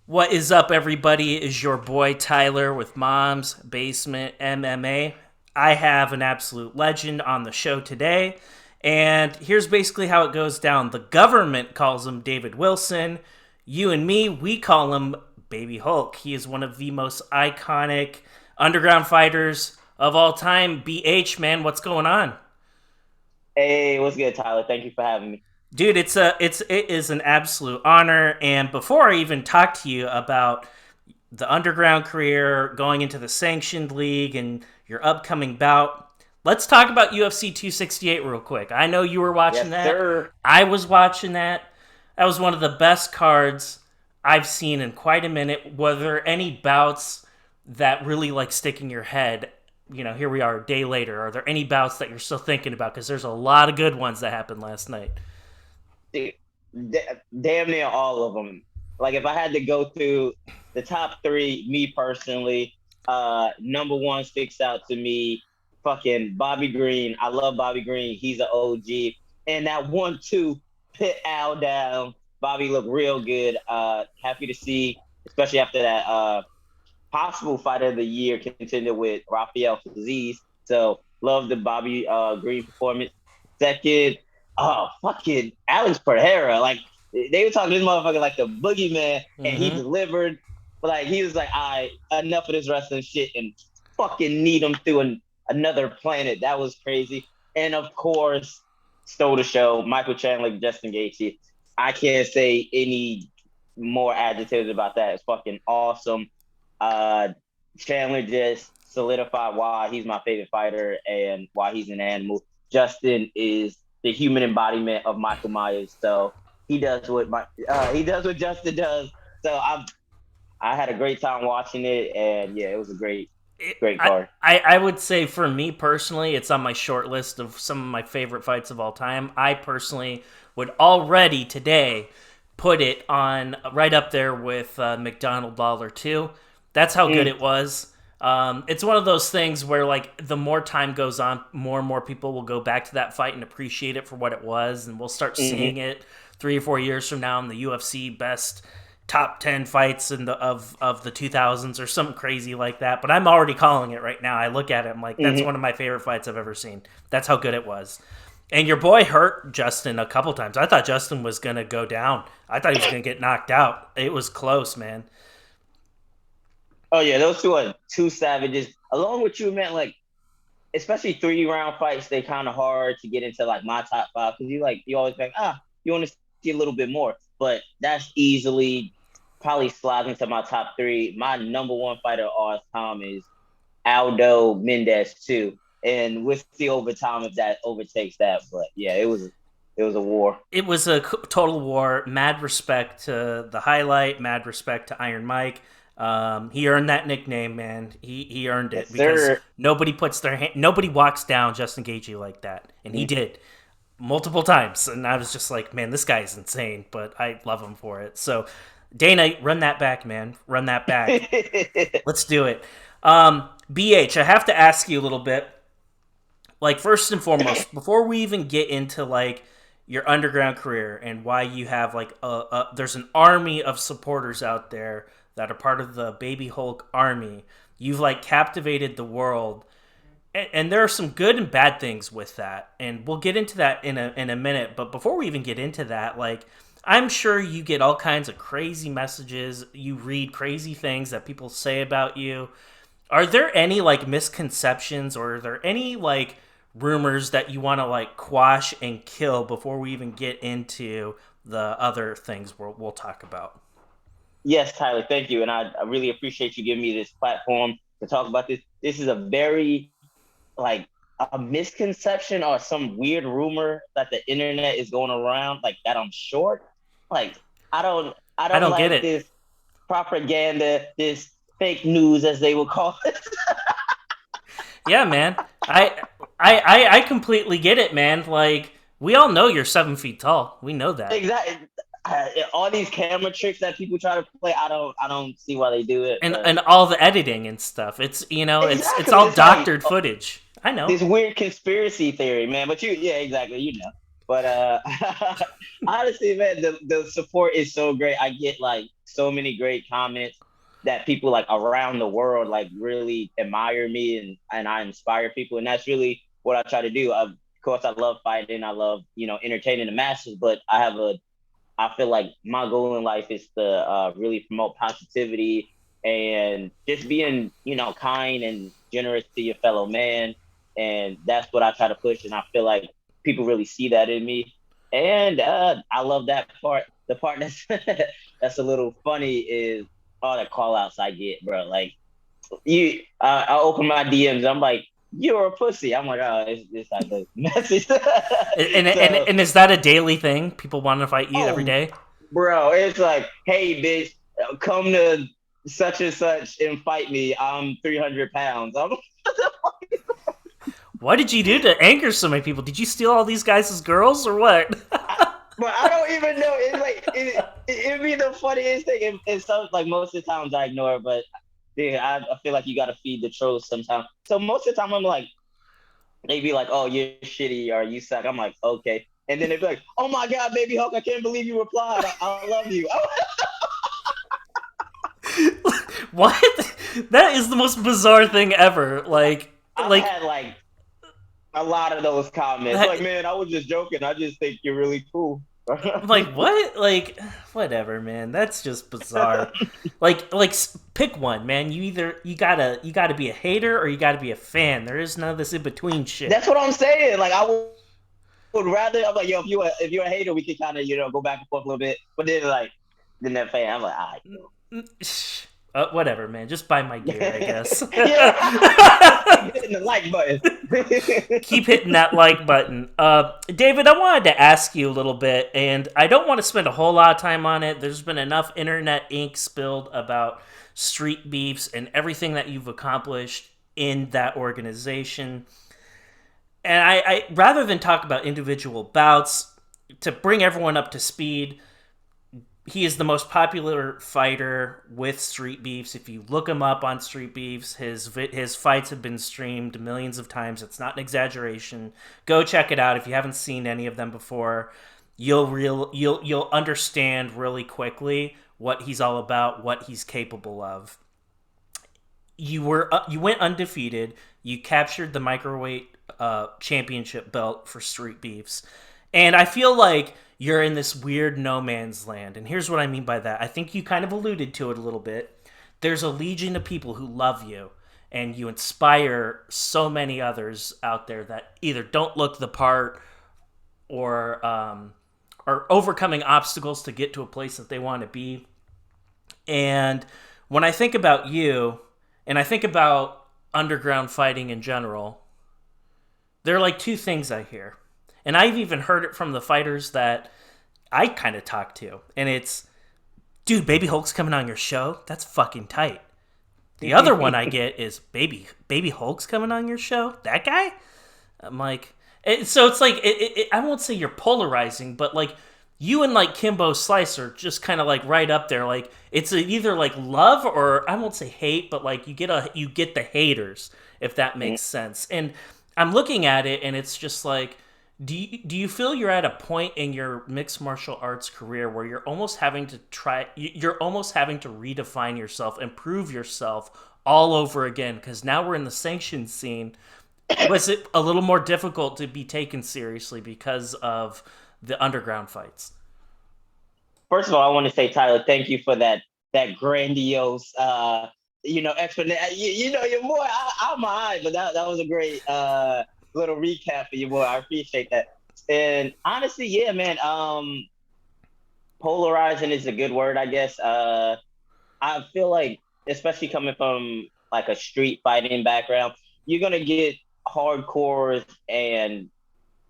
What is up, everybody? Is your boy Tyler with Mom's Basement MMA. I have an absolute legend on the show today, and here's basically how it goes down. The government calls him David Wilson. You and me, we call him Baby Hulk. He is one of the most iconic underground fighters of all time. BH, man, what's going on? Hey, what's good, Tyler? Thank you for having me. Dude, it is an absolute honor. And before I even talk to you about the underground career, going into the sanctioned league, and your upcoming bout, let's talk about UFC 268 real quick. I know you were watching Yes, that. sir. I was watching that. That was one of the best cards I've seen in quite a minute. Were there any bouts that really like stick in your head? You know, here we are a day later. Are there any bouts that you're still thinking about? Because there's a lot of good ones that happened last night. Dude, damn near all of them. Like, if I had to go through the top three, me personally, number one sticks out to me. Fucking Bobby Green. I love Bobby Green. He's an OG. And that 1-2 pit Al down. Bobby looked real good. Happy to see, especially after that possible fighter of the year contender with Rafael Fiziev. So love the Bobby Green performance. Second, fucking Alex Pereira. Like, they were talking to this motherfucker like the boogeyman, and he Mm-hmm. delivered. But like, he was like, "All right, enough of this wrestling shit," and fucking need him through another planet. That was crazy. And of course, stole the show. Michael Chandler, Justin Gaethje. I can't say any more adjectives about that. It's fucking awesome. Uh, Chandler just solidified why he's my favorite fighter and why he's an animal. Justin is the human embodiment of Michael Myers. So he does what Justin does. So I had a great time watching it, and yeah, it was a great I, card. I would say for me personally, it's on my short list of some of my favorite fights of all time. I personally would already today put it on right up there with McDonald Lawler 2. That's how good Mm, it was. It's one of those things where, like, the more time goes on, more and more people will go back to that fight and appreciate it for what it was, and we'll start seeing mm-hmm, it 3 or 4 years from now in the UFC best top 10 fights in the of the 2000s or something crazy like that. But I'm already calling it right now. I look at it, I'm like, that's mm-hmm. one of my favorite fights I've ever seen. That's how good it was. And your boy hurt Justin a couple times. I thought Justin was gonna go down. I thought he was gonna get knocked out. It was close, man. Oh yeah, those two are two savages. Along with you, man, like especially 3 round fights, they kind of hard to get into like my top five because you always think you want to see a little bit more, but that's easily probably slides into my top three. My number one fighter of all time is Aldo Mendez too, and we'll see over time if that overtakes that. But yeah, it was a war. It was a total war. Mad respect to the highlight. Mad respect to Iron Mike. He earned that nickname, man. He earned it Yes, because sir. nobody walks down Justin Gaethje like that, and he Mm. did multiple times. And I was just like, man, this guy's insane, but I love him for it. So, Dana, run that back, man. Run that back. Let's do it. BH, I have to ask you a little bit. Like, first and foremost, before we even get into like your underground career and why you have like there's an army of supporters out there that are part of the Baby Hulk army. You've like captivated the world, and there are some good and bad things with that, and we'll get into that in a minute. But before we even get into that, like, I'm sure you get all kinds of crazy messages. You read crazy things that people say about you. Are there any like misconceptions, or are there any like rumors that you want to like quash and kill before we even get into the other things we'll talk about? Yes, Tyler, thank you. And I really appreciate you giving me this platform to talk about this. This is a very like a misconception or some weird rumor that the internet is going around, like that I'm short. Like I I don't don't get like it. this propaganda, this fake news as they would call it. Yeah, man. I completely get it, man. Like, we all know you're 7 feet tall. We know that. Exactly. All these camera tricks that people try to play, I don't see why they do it, but And all the editing and stuff. It's exactly, all it's like doctored footage. I know. this weird conspiracy theory, man. But yeah, exactly, you know. But honestly, man, the support is so great. I get like so many great comments that people like around the world like really admire me, and I inspire people, and that's really what I try to do. Of course, I love fighting, I love entertaining the masses, but I feel like my goal in life is to really promote positivity and just being, kind and generous to your fellow man. And that's what I try to push. And I feel like people really see that in me. And I love that part. The part that's that's a little funny is all the call outs I get, bro. Like I open my DMs. I'm like, you're a pussy. I'm like, oh, it's like a message. And is that a daily thing? People want to fight you every Oh, day? bro, it's like, hey, bitch, come to such and such and fight me. I'm 300 pounds. What did you do to anger so many people? Did you steal all these guys as girls or what? But I don't even know. It's like it'd be the funniest thing. And some like most of the times I ignore it, but yeah, I feel like you got to feed the trolls sometimes. So most of the time I'm like, they be like, "Oh, you're shitty or you suck." I'm like, okay. And then they'd be like, "Oh my god, baby Hulk, I can't believe you replied. I love you." What? That is the most bizarre thing ever. I've had like a lot of those comments. that, Like, man, I was just joking. I just think you're really cool. like what? Like whatever, man. That's just bizarre. Like pick one, man. You gotta be a hater or you gotta be a fan. There is none of this in between shit. That's what I'm saying. Like, I would rather. I'm like, yo, if you're a hater, we can kind of go back and forth a little bit. But then that fan, I'm like, all right. Whatever, man. Just buy my gear, I guess. Yeah. Hitting the like button. Keep hitting that like button. David, I wanted to ask you a little bit, and I don't want to spend a whole lot of time on it. There's been enough internet ink spilled about street beefs and everything that you've accomplished in that organization. And I rather than talk about individual bouts, to bring everyone up to speed, he is the most popular fighter with street beefs. If you look him up on street beefs, his fights have been streamed millions of times. It's not an exaggeration. Go check it out if you haven't seen any of them before. You'll understand really quickly what he's all about, what he's capable of. You went undefeated. You captured the microweight championship belt for street beefs, and I feel like you're in this weird no man's land. And here's what I mean by that. I think you kind of alluded to it a little bit. There's a legion of people who love you, and you inspire so many others out there that either don't look the part or are overcoming obstacles to get to a place that they want to be. And when I think about you, and I think about underground fighting in general, there are like two things I hear. And I've even heard it from the fighters that I kind of talk to. And it's, dude, Baby Hulk's coming on your show? That's fucking tight. The other one I get is, Baby Hulk's coming on your show? That guy? I'm like, so it's like, I won't say you're polarizing, but like, you and like Kimbo Slice are just kind of like right up there. Like, it's either like love or I won't say hate, but like you get the haters, if that makes sense. And I'm looking at it and it's just like, do you feel you're at a point in your mixed martial arts career where you're almost having to redefine yourself and prove yourself all over again? Because now we're in the sanctioned scene. Was it a little more difficult to be taken seriously because of the underground fights? First of all, I want to say, Tyler, thank you for that grandiose explanation. Your boy, I'm alright, but that was a great little recap for your boy. I appreciate that. And honestly, yeah, man, polarizing is a good word, I guess. I feel like, especially coming from like a street fighting background, you're gonna get hardcores and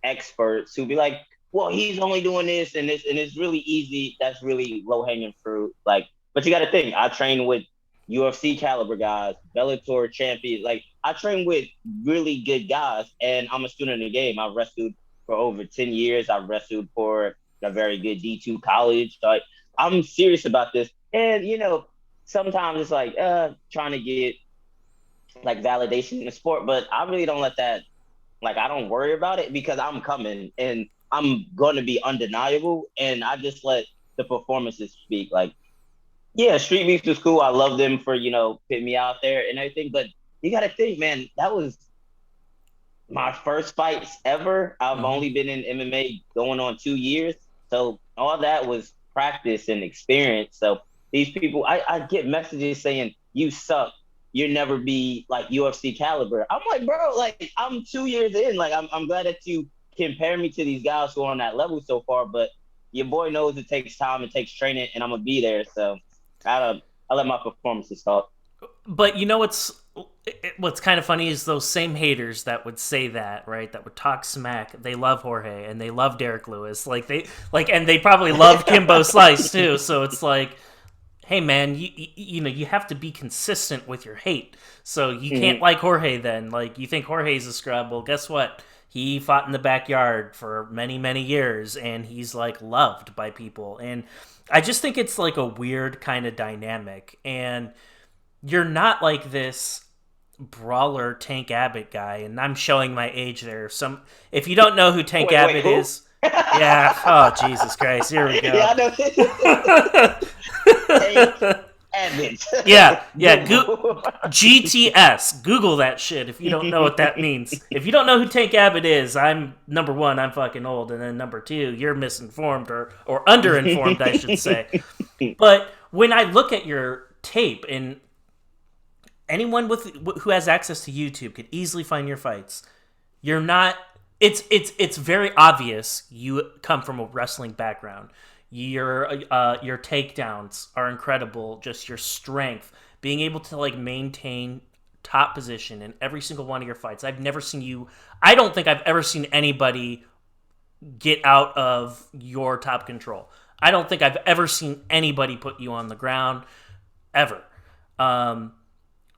experts who be like, well, he's only doing this and this, and it's really easy. That's really low hanging fruit. Like, but you got to think, I train with UFC caliber guys, Bellator champions. Like, I train with really good guys, and I'm a student in the game. I've wrestled for over 10 years. I've wrestled for a very good D2 college. So, like, I'm serious about this. And, sometimes it's like trying to get like validation in the sport, but I really don't let that, like, I don't worry about it because I'm coming and I'm going to be undeniable. And I just let the performances speak. Like, Yeah, Street Beefs was cool. I love them for, putting me out there and everything. But you got to think, man, that was my first fights ever. I've Hmm. only been in MMA going on 2 years. So all that was practice and experience. So these people, I get messages saying, you suck. You'll never be like UFC caliber. I'm like, bro, like I'm 2 years in. Like I'm glad that you compare me to these guys who are on that level so far. But your boy knows it takes time, it takes training, and I'm gonna be there. So I let my performances talk. But you know what's kind of funny is those same haters that would say that, right? That would talk smack. They love Jorge and they love Derek Lewis. And they probably love Kimbo Slice too. So it's like, hey man, you have to be consistent with your hate. So you can't Mhm. like Jorge then. Like you think Jorge's a scrub. Well, guess what? He fought in the backyard for many, many years and he's like loved by people. And I just think it's like a weird kind of dynamic. And you're not like this brawler Tank Abbott guy, and I'm showing my age there. Some if you don't know who Tank Wait, Abbott who? is, yeah, oh Jesus Christ, here we go. Yeah, I know. Take Evans. Yeah, Google. GTS. Google that shit if you don't know what that means. If you don't know who Tank Abbott is, I'm number one, I'm fucking old, and then number two, you're misinformed or underinformed, I should say. But when I look at your tape, and anyone who has access to YouTube could easily find your fights. You're not. It's very obvious you come from a wrestling background. Your takedowns are incredible. Just your strength, being able to like maintain top position in every single one of your fights. I've never seen you. I don't think I've ever seen anybody get out of your top control. I don't think I've ever seen anybody put you on the ground ever. Um,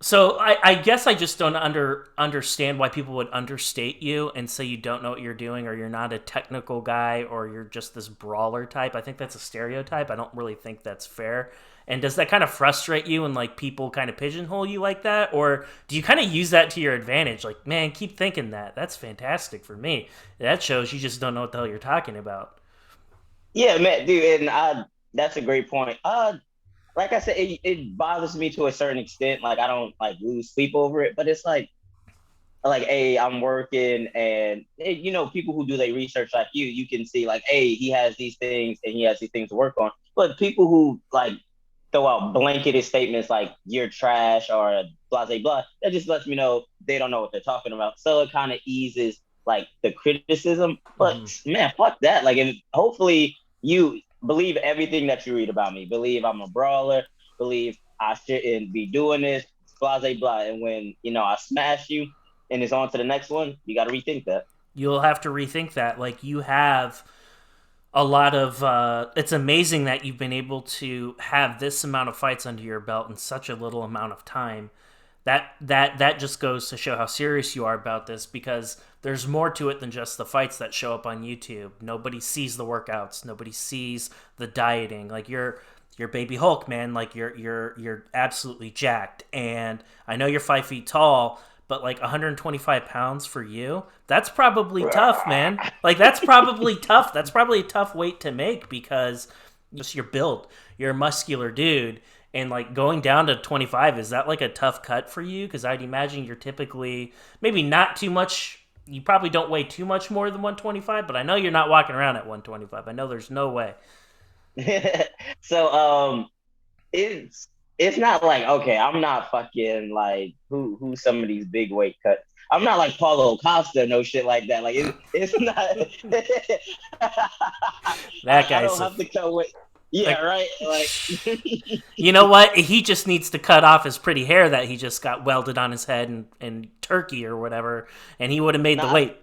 so I guess I just don't understand why people would understate you and say you don't know what you're doing or you're not a technical guy or you're just this brawler type. I think that's a stereotype. I don't really think that's fair. And does that kind of frustrate you and like people kind of pigeonhole you like that? Or do you kind of use that to your advantage? Like, man, keep thinking that. That's fantastic for me. That shows you just don't know what the hell you're talking about. Yeah, man, dude, and that's a great point. Like I said, it bothers me to a certain extent. Like I don't like lose sleep over it, but it's like, hey, I'm working, and hey, people who do their research like you can see like, hey, he has these things and he has these things to work on. But people who like throw out blanketed statements like you're trash or blah blah blah, that just lets me know they don't know what they're talking about. So it kind of eases like the criticism. But Mm-hmm. man, fuck that. Like, if hopefully you believe everything that you read about me. Believe I'm a brawler. Believe I shouldn't be doing this. Blah blah blah. And when I smash you and it's on to the next one, you got to rethink that. You'll have to rethink that. Like you have a lot of it's amazing that you've been able to have this amount of fights under your belt in such a little amount of time. That just goes to show how serious you are about this because there's more to it than just the fights that show up on YouTube. Nobody sees the workouts, nobody sees the dieting. Like you're baby Hulk, man. Like you're absolutely jacked. And I know you're 5 feet tall, but like 125 pounds for you, that's probably tough, man. Like that's probably tough. That's probably a tough weight to make because just your build. You're a muscular dude. And like going down to 25, is that like a tough cut for you? Because I'd imagine you're typically maybe not too much. You probably don't weigh too much more than 125, but I know you're not walking around at 125. I know there's no way. So it's not like, okay, I'm not fucking like who some of these big weight cuts. I'm not like Paulo Costa, no shit like that. Like it's not. That I don't guy's a have to cut weight. Yeah, like. right. Like You know what? He just needs to cut off his pretty hair that he just got welded on his head in Turkey or whatever, and he would have made the nah, weight.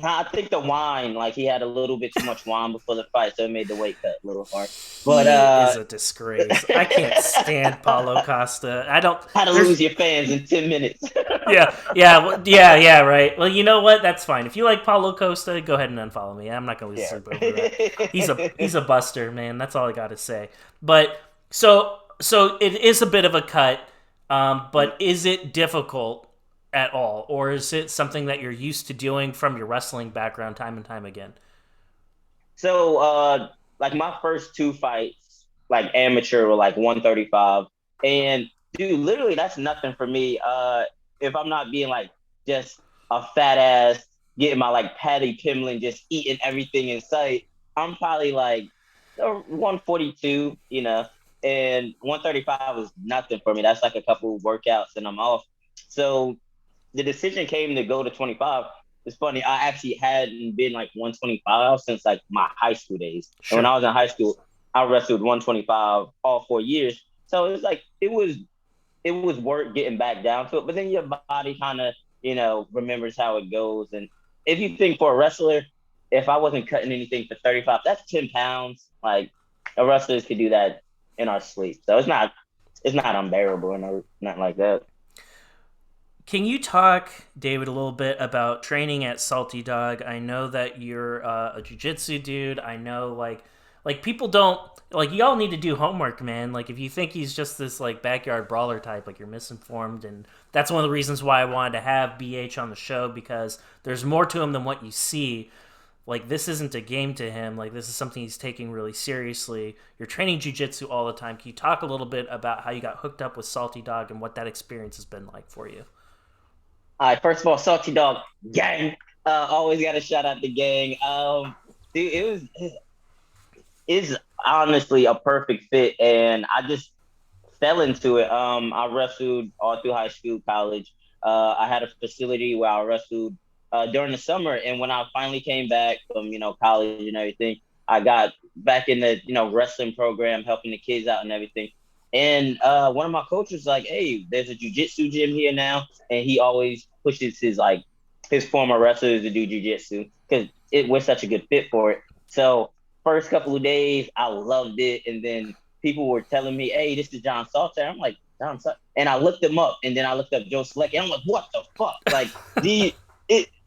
I think the wine, like he had a little bit too much wine before the fight, so it made the weight cut a little hard. But He is a disgrace. I can't stand Paulo Costa. I don't. how to There's lose your fans in 10 minutes. yeah, right. Well, you know what? That's fine. If you like Paulo Costa, go ahead and unfollow me. I'm not gonna lose Yeah. sleep over that. He's a buster, man. That's all I got to say. But so it is a bit of a cut. But is it difficult at all, or is it something that you're used to doing from your wrestling background time and time again? So like my first two fights, like amateur or like 135. And dude, literally that's nothing for me. If I'm not being like just a fat ass getting my like Patty Pimlin just eating everything in sight, I'm probably like 142, and 135 is nothing for me. That's like a couple workouts and I'm off. So the decision came to go to 25. It's funny. I actually hadn't been like 125 since like my high school days. And when Sure. I was in high school, I wrestled 125 all 4 years. So it was like it was work getting back down to it. But then your body kind of remembers how it goes. And if you think for a wrestler, if I wasn't cutting anything for 35, that's 10 pounds. Like a wrestlers could do that in our sleep. So it's not unbearable or nothing like that. Can you talk, David, a little bit about training at Salty Dog? I know that you're a jujitsu dude. I know, like people don't like. Y'all need to do homework, man. Like, if you think he's just this like backyard brawler type, like you're misinformed, and that's one of the reasons why I wanted to have BH on the show because there's more to him than what you see. Like, this isn't a game to him. Like, this is something he's taking really seriously. You're training jujitsu all the time. Can you talk a little bit about how you got hooked up with Salty Dog and what that experience has been like for you? All right, first of all, Salty Dog gang. Always got to shout out the gang. Dude, it's honestly a perfect fit, and I just fell into it. I wrestled all through high school, college. I had a facility where I wrestled during the summer, and when I finally came back from college and everything, I got back in the wrestling program, helping the kids out and everything. And one of my coaches was like, "Hey, there's a jujitsu gym here now," and he always pushes his former wrestlers to do jujitsu because it was such a good fit for it. So first couple of days, I loved it, and then people were telling me, "Hey, this is John Salter." I'm like, "John Salter," and I looked him up, and then I looked up Joe Seleck, and I'm like, "What the fuck?" Like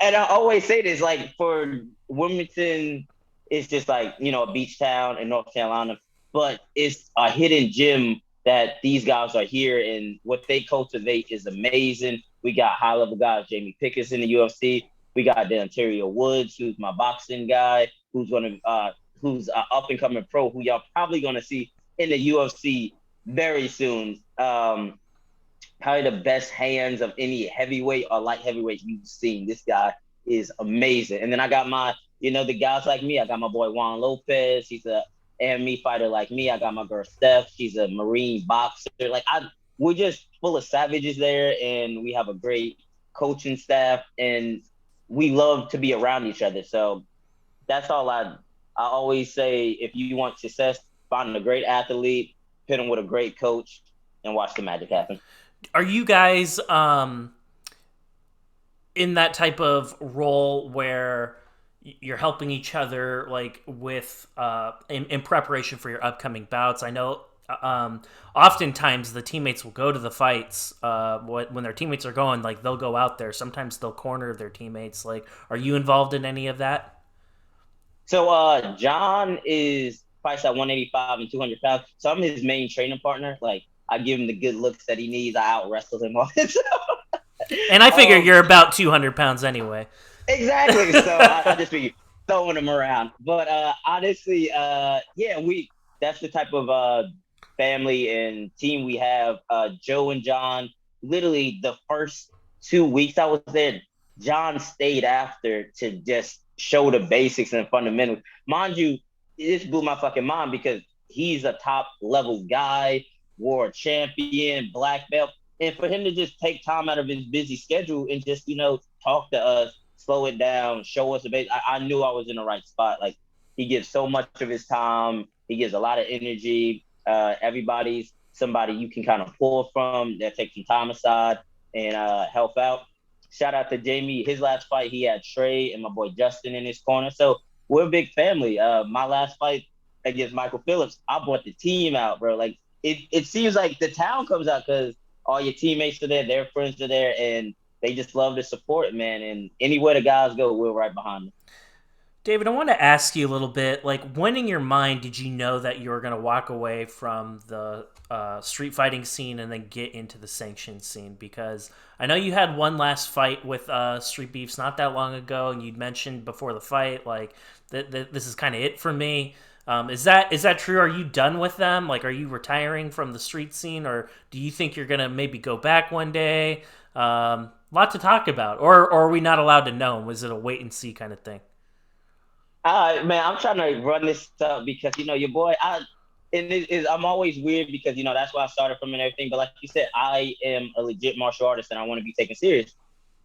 and I always say this, like for Wilmington, it's just like a beach town in North Carolina, but it's a hidden gem that these guys are here, and what they cultivate is amazing. We got high level guys, Jamie Pickens in the UFC. We got the Ontario Woods, who's my boxing guy, who's an up and coming pro, who y'all probably gonna see in the UFC very soon. Probably the best hands of any heavyweight or light heavyweight you've seen. This guy is amazing. And then I got the guys like me. I got my boy Juan Lopez. He's a AME fighter like me. I got my girl Steph. She's a Marine boxer. We're just full of savages there, and we have a great coaching staff, and we love to be around each other. So that's all I always say. If you want success, find a great athlete, put them with a great coach, and watch the magic happen. Are you guys in that type of role where you're helping each other, like with in preparation for your upcoming bouts? I know oftentimes the teammates will go to the fights when their teammates are going. Like, they'll go out there. Sometimes they'll corner their teammates. Like, are you involved in any of that? So John is priced at 185 and 200 pounds. So I'm his main training partner. Like, I give him the good looks that he needs. I out wrestle him all this. And I figure um, you're about 200 pounds anyway. exactly. So I just be throwing them around. But honestly, yeah, that's the type of family and team we have. Joe and John, literally the first 2 weeks I was there, John stayed after to just show the basics and fundamentals. Mind you, this blew my fucking mind because he's a top level guy, war champion, black belt. And for him to just take time out of his busy schedule and just, talk to us, slow it down, show us a bit. I knew I was in the right spot. Like, he gives so much of his time. He gives a lot of energy. Everybody's somebody you can kind of pull from that takes some time aside and help out. Shout out to Jamie. His last fight, he had Trey and my boy Justin in his corner. So we're a big family. My last fight against Michael Phillips, I brought the team out, bro. Like, it seems like the town comes out because all your teammates are there, their friends are there, and they just love to support, man. And anywhere the guys go, we're right behind them. David, I want to ask you a little bit, like, when in your mind did you know that you were going to walk away from the street fighting scene and then get into the sanctioned scene? Because I know you had one last fight with Street Beefs not that long ago, and you'd mentioned before the fight, like, this is kind of it for me. Is that true? Are you done with them? Like, are you retiring from the street scene, or do you think you're gonna maybe go back one day? Lot to talk about, or are we not allowed to know? Was it a wait and see kind of thing? Man, I'm trying to run this up because your boy. I'm always weird because that's where I started from and everything. But like you said, I am a legit martial artist and I want to be taken serious.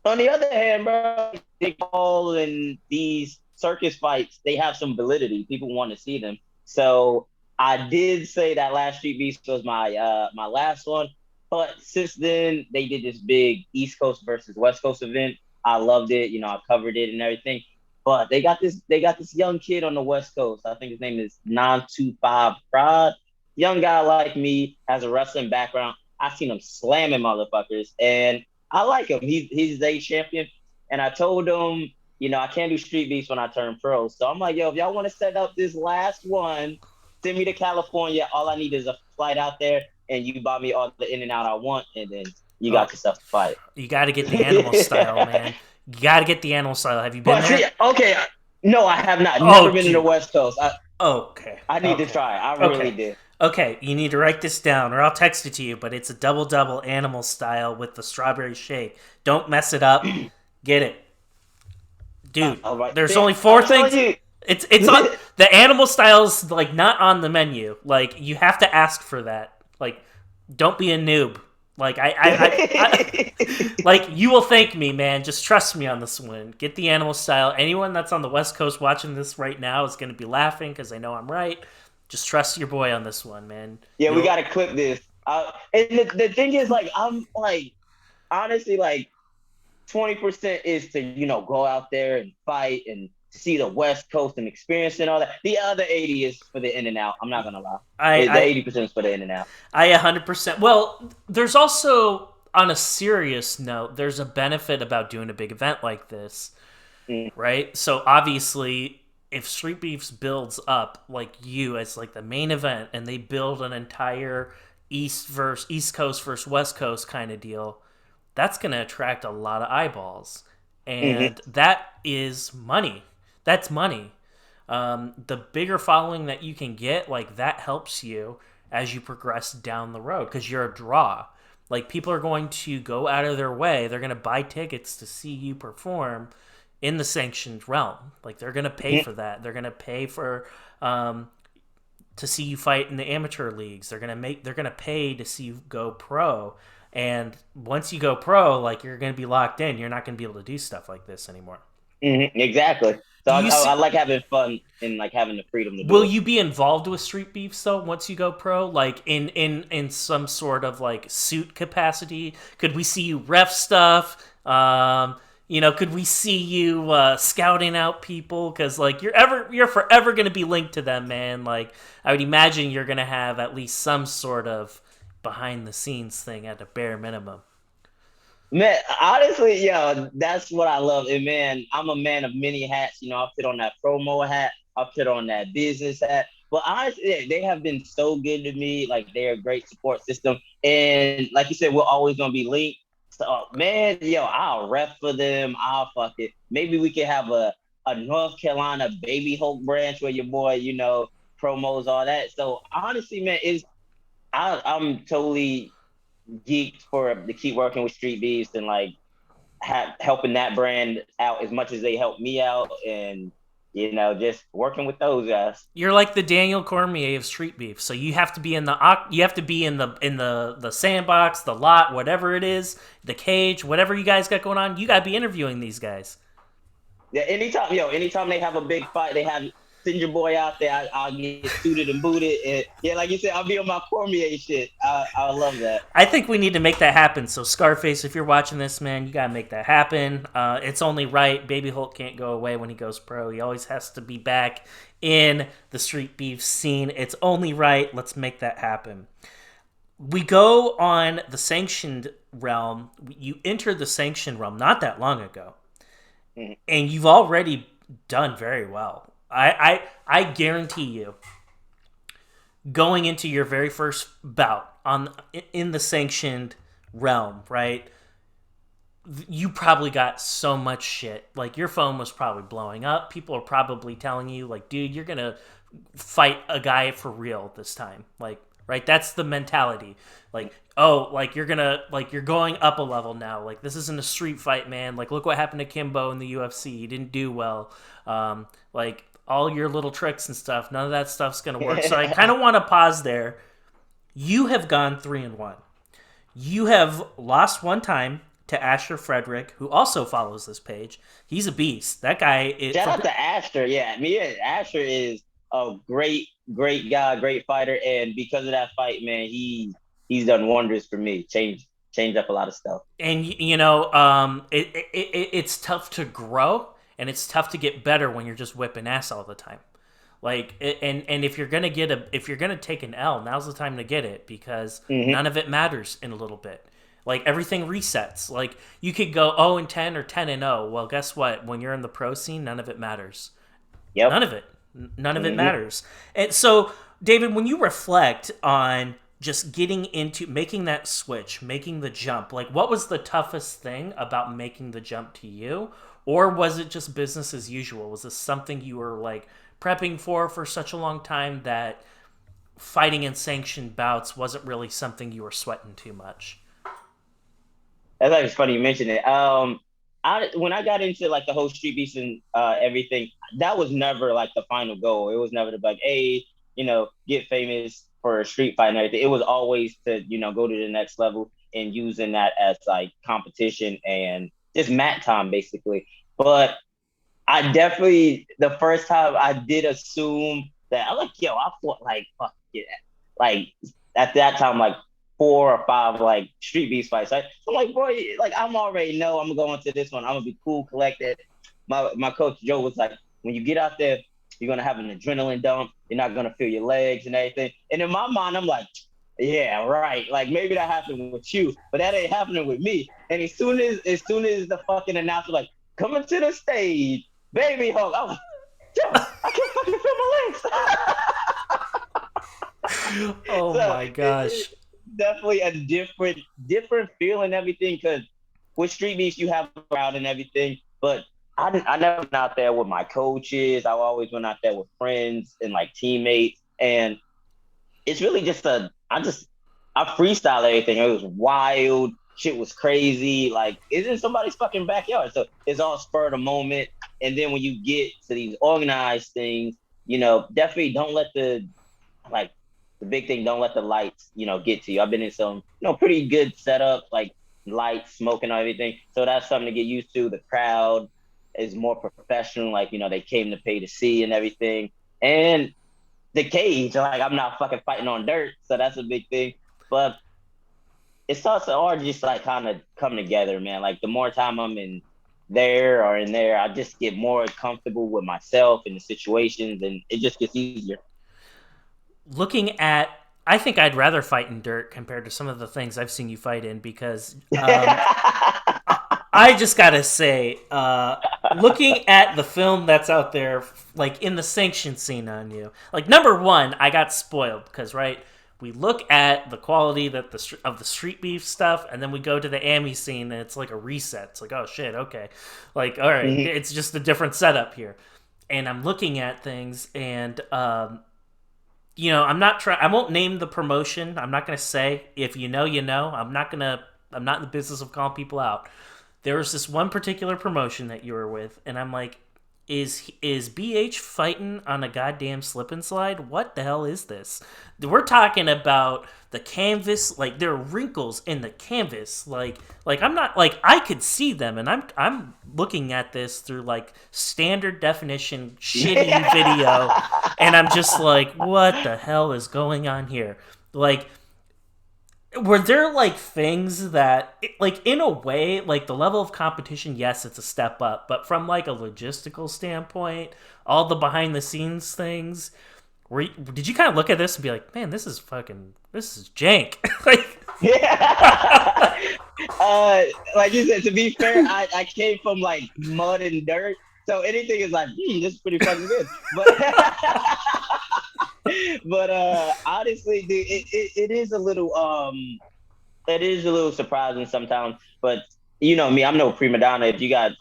On the other hand, bro, Big Paul and these circus fights, they have some validity. People want to see them. So I did say that last Street Beast was my last one. But since then, they did this big East Coast versus West Coast event. I loved it. I covered it and everything. But they got this young kid on the West Coast. I think his name is 925 Prod. Young guy like me, has a wrestling background. I've seen him slamming motherfuckers, and I like him. He's a champion. And I told him, I can't do street beefs when I turn pro. So I'm like, yo, if y'all want to set up this last one, send me to California. All I need is a flight out there, and you buy me all the in and out I want, and then you got yourself to fight. You got to get the animal style, man. You got to get the animal style. Have you been there? Okay, no, I have not. Oh, Never been to the West Coast. Okay. I need to try. I really did. Okay, you need to write this down, or I'll text it to you. But it's a double animal style with the strawberry shake. Don't mess it up. Get it, dude. Right. There's only four things. It's on the animal style's like not on the menu. Like you have to ask for that. Like, don't be a noob. Like like you will thank me, man. Just trust me on this one. Get the animal style. Anyone that's on the West Coast watching this right now is going to be laughing because they know I'm right. Just trust your boy on this one, man. Yeah, we got to clip this. And the thing is, like, I'm like, honestly, like, 20% is to go out there and fight and see the West Coast and experience and all that. The other 80 is for the in and out. I'm not gonna lie. The 80% is for the in and out. I 100%. Well, there's also, on a serious note, there's a benefit about doing a big event like this, right? So obviously, if Street Beefs builds up like you as like the main event, and they build an entire East Coast versus West Coast kind of deal, that's gonna attract a lot of eyeballs, and that is money. That's money. The bigger following that you can get, like that helps you as you progress down the road because you're a draw. Like people are going to go out of their way. They're going to buy tickets to see you perform in the sanctioned realm. Like they're going to pay for that. They're going to pay for to see you fight in the amateur leagues. They're going to pay to see you go pro. And once you go pro, like you're going to be locked in. You're not going to be able to do stuff like this anymore. Exactly. So I like having fun and like having the freedom to do Will it. you be involved with Street Beefs though once you go pro? Like in some sort of like suit capacity? Could we see you ref stuff? Could we see you scouting out people? Because like you're forever gonna be linked to them, man. Like I would imagine you're gonna have at least some sort of behind the scenes thing at a bare minimum. Man, honestly, that's what I love. And man, I'm a man of many hats. I'll put on that promo hat, I'll put on that business hat. But honestly, they have been so good to me. Like they're a great support system. And like you said, we're always gonna be linked. So man, I'll ref for them. I'll fuck it. Maybe we could have a North Carolina baby Hulk branch where your boy, promos, all that. So honestly, man, I'm totally geeked to keep working with Street Beast and like helping that brand out as much as they help me out, and just working with those guys. You're like the Daniel Cormier of Street Beef, so you have to be in the sandbox, the lot, whatever it is, the cage, whatever you guys got going on. You got to be interviewing these guys. Yeah, anytime they have a big fight, send your boy out there. I'll get suited and booted, and like you said, I'll be on my Cormier shit. I love that. I think we need to make that happen. So Scarface, if you're watching this, man, you gotta make that happen. It's only right. Baby Hulk can't go away when he goes pro. He always has to be back in the Street Beef scene. It's only right. Let's make that happen. We go on the sanctioned realm. You entered the sanctioned realm not that long ago, and you've already done very well. I guarantee you, going into your very first bout in the sanctioned realm, right? You probably got so much shit. Like your phone was probably blowing up. People are probably telling you, like, dude, you're gonna fight a guy for real this time. Like, right? That's the mentality. Like, oh, like you're going up a level now. Like, this isn't a street fight, man. Like, look what happened to Kimbo in the UFC. He didn't do well. Like all your little tricks and stuff, none of that stuff's gonna work. So I kind of want to pause there. You have gone 3-1. You have lost one time to Asher Frederick, who also follows this page. He's a beast. That guy is. Shout out to Asher. Yeah, Asher is a great guy, great fighter, and because of that fight, man, he's done wonders for me. Changed up a lot of stuff. And it's tough to grow, and it's tough to get better when you're just whipping ass all the time. Like, and if you're gonna take an L, now's the time to get it, because none of it matters in a little bit. Like, everything resets. Like, you could go 0-10 or 10-0. Well, guess what? When you're in the pro scene, none of it matters. Yep. None of it matters. And so, David, when you reflect on just getting into making that switch, making the jump, like, what was the toughest thing about making the jump to you? Or was it just business as usual? Was this something you were like prepping for such a long time that fighting in sanctioned bouts wasn't really something you were sweating too much? That's actually funny you mentioned it. When I got into like the whole street beefs and everything, that was never like the final goal. It was never to be like, hey, get famous for a street fight and everything. It was always to, go to the next level and using that as like competition and just mat time basically. But I definitely, the first time I did assume that I fought like, fuck it. Like at that time, like 4 or 5 like street beef fights. So I'm like, boy, like I'm already know I'm going to this one. I'm gonna be cool, collected. My coach Joe was like, when you get out there, you're gonna have an adrenaline dump. You're not gonna feel your legs and everything. And in my mind, I'm like, yeah, right. Like maybe that happened with you, but that ain't happening with me. And as soon as the fucking announcer like coming to the stage, baby Hulk, I was, Joe, I can't fucking feel my legs. Oh so, my gosh. Definitely a different feel and everything, because with street beefs you have a crowd and everything, but I never went out there with my coaches. I always went out there with friends and like teammates, and it's really just I freestyle everything. It was wild, shit was crazy, like it's in somebody's fucking backyard, so it's all spur of the moment. And then when you get to these organized things, definitely don't let the big thing, don't let the lights, get to you. I've been in some, pretty good setups, like lights, smoking, and everything. So that's something to get used to. The crowd is more professional, like, they came to pay to see and everything. And the cage, like, I'm not fucking fighting on dirt, so that's a big thing. But it's also hard to just, like, kind of come together, man. Like, the more time I'm in there, I just get more comfortable with myself and the situations, and it just gets easier. Looking at, I think I'd rather fight in dirt compared to some of the things I've seen you fight in, because I just gotta say, looking at the film that's out there, like in the sanctioned scene on you, like number one, I got spoiled because we look at the quality of the street beef stuff, and then we go to the Ami scene, and it's like a reset. It's like, oh shit, okay, like all right, it's just a different setup here. And I'm looking at things, and I'm not I won't name the promotion. I'm not gonna say, if you know, I'm not in the business of calling people out. There was this one particular promotion that you were with, and I'm like, is BH fighting on a goddamn slip and slide? What the hell is this? We're talking about the canvas, like there are wrinkles in the canvas, like I'm not, like I could see them, and I'm looking at this through like standard definition shitty video, and I'm just like, what the hell is going on here? Like, were there like things that, like, in a way, like the level of competition, yes, it's a step up, but from like a logistical standpoint, all the behind the scenes things, did you kind of look at this and be like, man, this is jank? Like, yeah. Like you said, to be fair, I came from like mud and dirt, so anything is like, this is pretty fucking good. But honestly, dude, it is a little surprising sometimes. But me, I'm no prima donna. If you got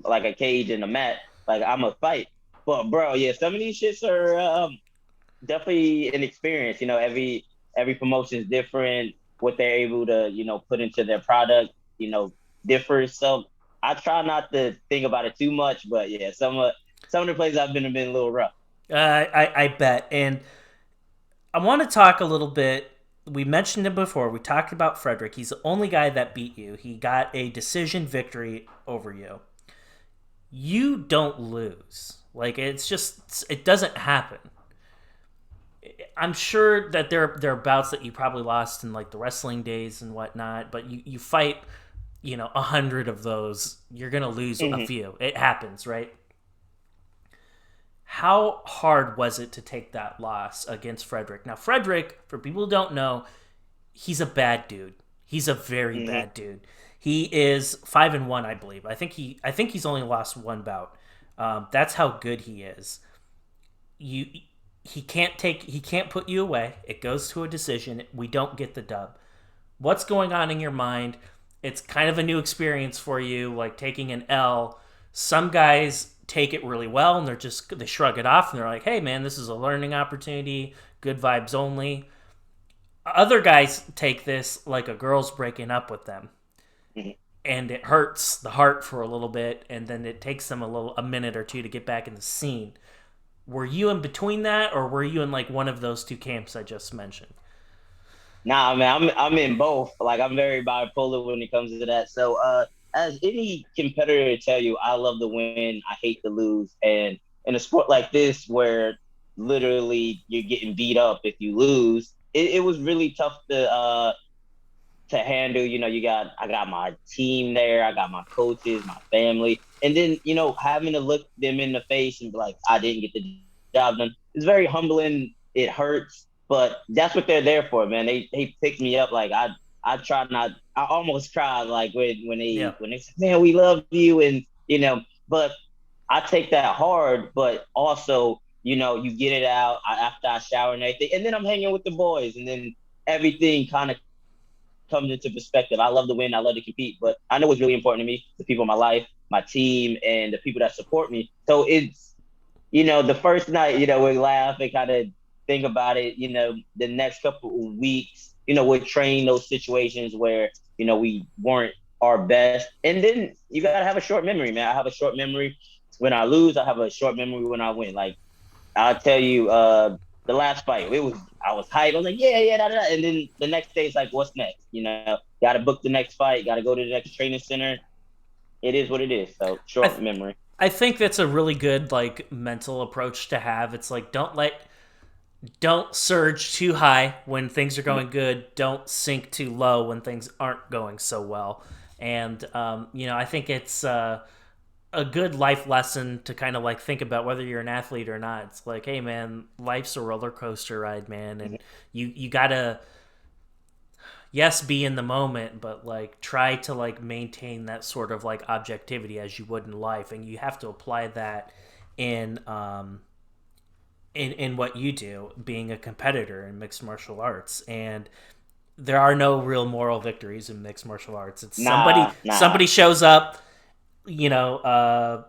like a cage and a mat, like I'm a fight. But bro, yeah, some of these shits are definitely an experience. Every promotion is different. What they're able to put into their product differs. So I try not to think about it too much. But yeah, some of the places I've been have been a little rough. I bet. And I want to talk a little bit. We mentioned him before. We talked about Frederick. He's the only guy that beat you. He got a decision victory over you. You don't lose. Like, it's just, it doesn't happen. I'm sure that there are bouts that you probably lost in like the wrestling days and whatnot, but you fight, 100 of those, you're gonna lose a Mhm. few. It happens, right? How hard was it to take that loss against Frederick? Now, Frederick, for people who don't know, he's a bad dude. He's a very Mhm. bad dude. He is 5-1, I believe. I think he's only lost one bout. That's how good he is. You he can't put you away. It goes to a decision. We don't get the dub. What's going on in your mind? It's kind of a new experience for you, like taking an L. Some guys take it really well and they shrug it off and they're like, "Hey man, this is a learning opportunity. Good vibes only." Other guys take this like a girl's breaking up with them, Mhm. and it hurts the heart for a little bit, and then it takes them a minute or two to get back in the scene. Were you in between that, or were you in like one of those two camps I just mentioned? Nah, man, I'm in both. Like I'm very bipolar when it comes to that. So, as any competitor to tell you, I love to win, I hate to lose, and in a sport like this, where literally you're getting beat up if you lose, it was really tough to handle. I got my team there, I got my coaches, my family, and then having to look them in the face and be like, I didn't get the job done. It's very humbling. It hurts, but that's what they're there for, man. They pick me up. Like I try not. I almost cried like when Yeah. they say, man, we love you, and but I take that hard, but also, you get it out after I shower and everything, and then I'm hanging with the boys, and then everything kind of comes into perspective. I love to win. I love to compete, but I know what's really important to me: the people in my life, my team, and the people that support me. So it's the first night, we laugh and kind of think about it. The next couple of weeks, we train those situations where we weren't our best, and then you gotta have a short memory, man. I have a short memory when I lose. I have a short memory when I win. Like I'll tell you, the last fight, I was hyped. I was like, yeah, yeah, da, da, da. And then the next day, it's like, what's next? Got to book the next fight. Got to go to the next training center. It is what it is. So I short th- memory. I think that's a really good like mental approach to have. It's like don't surge too high when things are going good. Don't sink too low when things aren't going so well. And I think it's a good life lesson to kind of like think about whether you're an athlete or not. It's like, hey man, life's a roller coaster ride, man, and you gotta, yes, be in the moment, but like try to like maintain that sort of like objectivity as you would in life, and you have to apply that in in what you do, being a competitor in mixed martial arts. And there are no real moral victories in mixed martial arts. It's Nah, nah. somebody shows up, you know,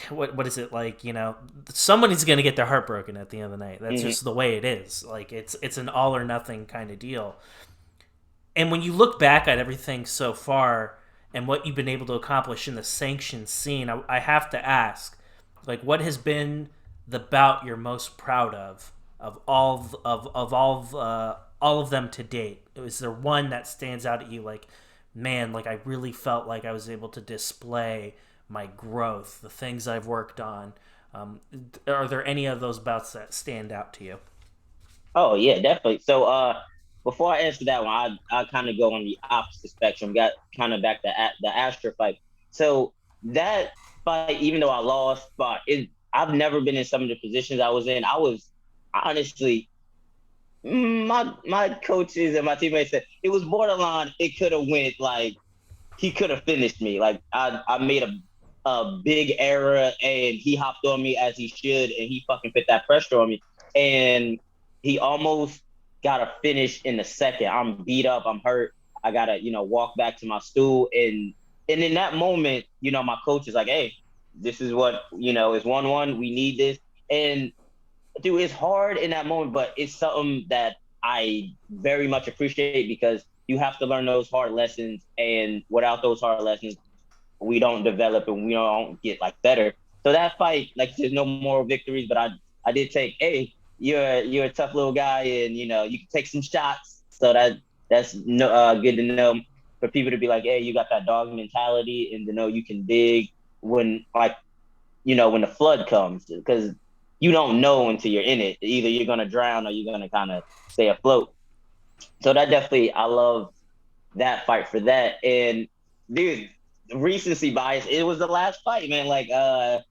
what is it like? Somebody's gonna get their heart broken at the end of the night. That's Hmm. just the way it is. Like it's an all or nothing kind of deal. And when you look back at everything so far and what you've been able to accomplish in the sanctioned scene, I have to ask, like, what has been the bout you're most proud of all of them to date? Is there one that stands out at you, like, man, like I really felt like I was able to display my growth, the things I've worked on? Are there any of those bouts that stand out to you? Oh yeah, definitely. So before I answer that one, I kind of go on the opposite spectrum. Got kind of back to the Astra fight. So that fight, even though I lost, but I've never been in some of the positions I was in. I was honestly, my coaches and my teammates said it was borderline. It could have went like he could have finished me. Like I made a big error and he hopped on me as he should and he fucking put that pressure on me. And he almost got a finish in the second. I'm beat up, I'm hurt. I gotta, walk back to my stool and in that moment, my coach is like, hey, this is what, it's 1-1. We need this. And dude, it's hard in that moment, but it's something that I very much appreciate because you have to learn those hard lessons, and without those hard lessons, we don't develop and we don't get like better. So that fight, like, there's no moral victories, but I did take, hey, you're a tough little guy, and you can take some shots. So that's no, good to know for people to be like, hey, you got that dog mentality, and to know you can dig when like when the flood comes, because you don't know until you're in it. Either you're gonna drown or you're gonna kind of stay afloat. So that definitely, I love that fight for that. And dude, recency bias, it was the last fight, man. Like I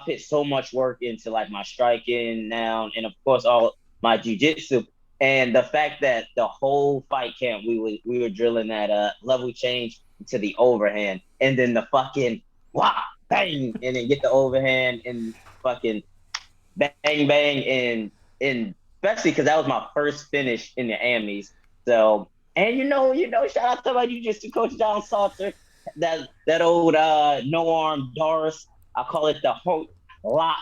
put so much work into like my striking now, and of course all my jujitsu. And the fact that the whole fight camp we were drilling that level change to the overhand, and then the fucking wow bang, and then get the overhand and fucking bang bang, and especially because that was my first finish in the Amis. So, and shout out to my jiu-jitsu coach John Salter, that old no arm Doris. I call it the Holt lock.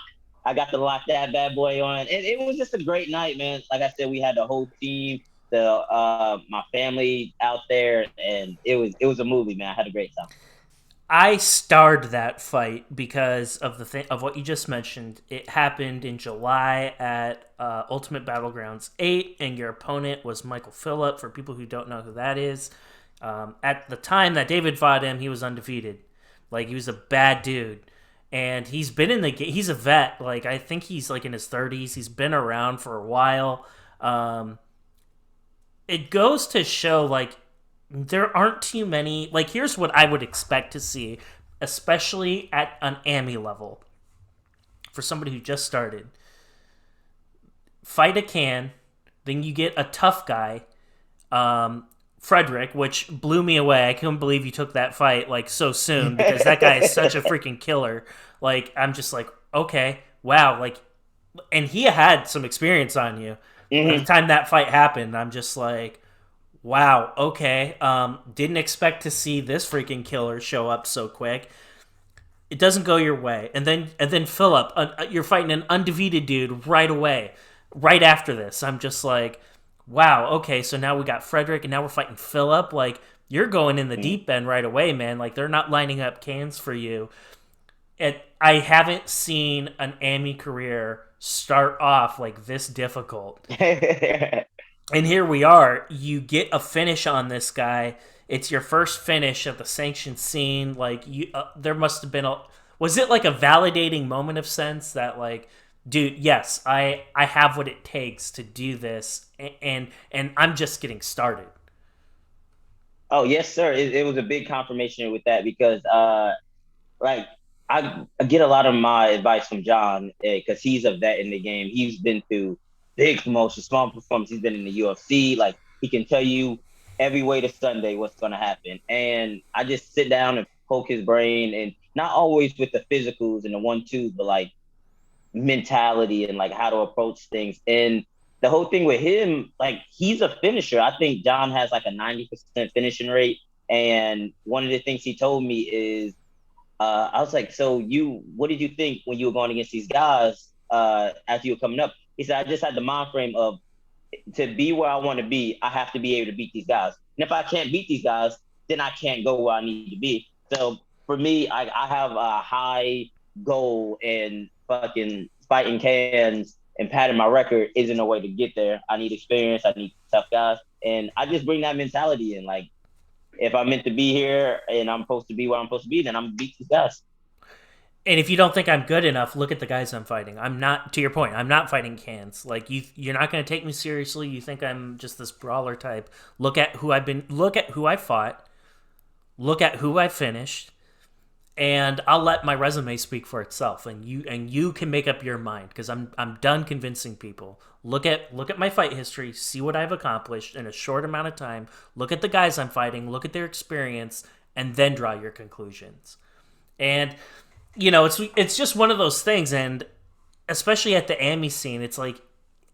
I got to lock that bad boy on, and it was just a great night, man. Like I said, we had the whole team, the my family out there, and it was a movie, man. I had a great time. I starred that fight because of of what you just mentioned. It happened in July at Ultimate Battlegrounds 8, and your opponent was Michael Phillip. For people who don't know who that is, at the time that David fought him, he was undefeated. Like, he was a bad dude, and he's been in the game. He's a vet. Like, I think he's like in his 30s. He's been around for a while. It goes to show, like, there aren't too many. Like, here's what I would expect to see, especially at an AMI level, for somebody who just started. Fight a can, then you get a tough guy, Frederick, which blew me away. I couldn't believe you took that fight like so soon, because that guy is such a freaking killer. Like, I'm just like, okay, wow, like, and he had some experience on you. By the time that fight happened, I'm just like, wow, okay. Didn't expect to see this freaking killer show up so quick. It doesn't go your way, and then Philip, you're fighting an undefeated dude right away, right after this. I'm just like, wow, okay. So now we got Frederick, and now we're fighting Philip. Like, you're going in the deep end right away, man. Like, they're not lining up cans for you. I haven't seen an AMI career start off like this difficult. And here we are. You get a finish on this guy. It's your first finish of the sanctioned scene. Like, there must have been was it like a validating moment of sense that, like, dude, yes, I have what it takes to do this, and I'm just getting started. Oh yes, sir. It was a big confirmation with that because like I get a lot of my advice from John because he's a vet in the game. He's been through big promotions, small performance. He's been in the UFC. Like, he can tell you every way to Sunday what's going to happen. And I just sit down and poke his brain, and not always with the physicals and the 1-2, but like mentality and like how to approach things. And the whole thing with him, like, he's a finisher. I think John has like a 90% finishing rate. And one of the things he told me is, I was like, so what did you think when you were going against these guys after you were coming up? He said, I just had the mind frame of, to be where I want to be, I have to be able to beat these guys. And if I can't beat these guys, then I can't go where I need to be. So for me, I have a high goal, and fucking fighting cans and padding my record isn't a way to get there. I need experience. I need tough guys. And I just bring that mentality in. Like, if I'm meant to be here and I'm supposed to be where I'm supposed to be, then I'm going to beat these guys. And if you don't think I'm good enough, look at the guys I'm fighting. I'm not, to your point, I'm not fighting cans. Like, you're not going to take me seriously. You think I'm just this brawler type. Look at who I fought. Look at who I finished. And I'll let my resume speak for itself. And you can make up your mind, because I'm done convincing people. Look at my fight history, see what I've accomplished in a short amount of time. Look at the guys I'm fighting, look at their experience, and then draw your conclusions. And it's just one of those things, and especially at the AMI scene, it's like,